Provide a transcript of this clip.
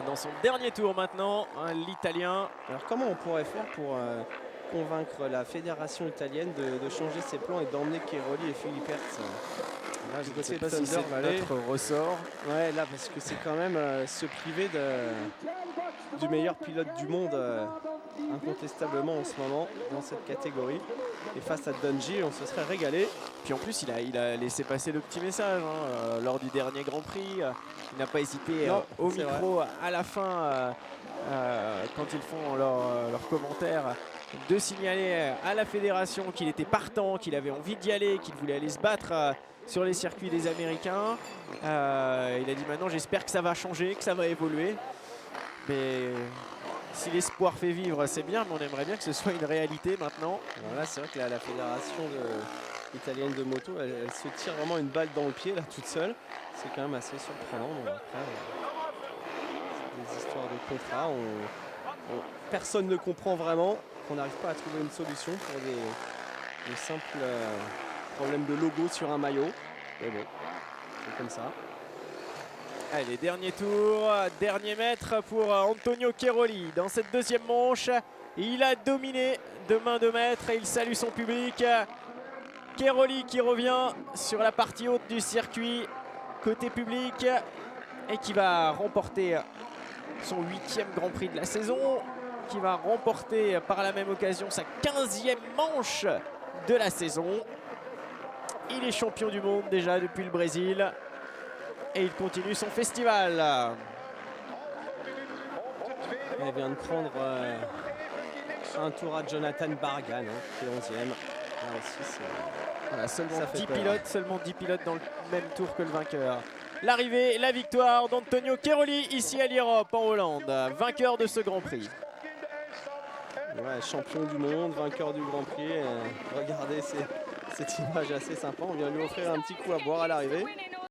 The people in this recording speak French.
dans son dernier tour maintenant, hein, l'Italien. Alors comment on pourrait faire pour convaincre la fédération italienne de changer ses plans et d'emmener Cairoli et Philippe Hertz Là, je ne sais de pas si c'est Thunder Valley. notre ressort. Ouais, là, parce que c'est quand même se priver du meilleur pilote du monde, incontestablement en ce moment, dans cette catégorie. Et face à Dungey, on se serait régalé. Puis en plus, il a laissé passer le petit message hein, lors du dernier Grand Prix. Il n'a pas hésité au micro à la fin, quand ils font leurs commentaires, de signaler à la fédération qu'il était partant, qu'il avait envie d'y aller, qu'il voulait aller se battre sur les circuits des Américains. Il a dit maintenant j'espère que ça va changer, que ça va évoluer. Mais si l'espoir fait vivre, c'est bien, mais on aimerait bien que ce soit une réalité maintenant. Alors là, c'est vrai que la fédération italienne de moto, elle se tire vraiment une balle dans le pied, là, toute seule. C'est quand même assez surprenant. Bon, après, c'est des histoires de contrat. Personne ne comprend vraiment qu'on n'arrive pas à trouver une solution pour des simples problèmes de logo sur un maillot. Mais bon, c'est comme ça. Allez, dernier tour, dernier mètre pour Antonio Cairoli. Dans cette deuxième manche, il a dominé de main de maître et il salue son public. Cairoli qui revient sur la partie haute du circuit, côté public, et qui va remporter son 8e Grand Prix de la saison, qui va remporter par la même occasion sa 15e manche de la saison. Il est champion du monde déjà depuis le Brésil. Et il continue son festival. Il vient de prendre un tour à Jonathan Bargan, hein, qui est 11e. Là aussi, voilà, seulement 10 pilotes dans le même tour que le vainqueur. L'arrivée, la victoire d'Antonio Cairoli ici à l'Europe en Hollande, vainqueur de ce Grand Prix. Ouais, champion du monde, vainqueur du Grand Prix. Regardez cette image assez sympa. On vient lui offrir un petit coup à boire à l'arrivée.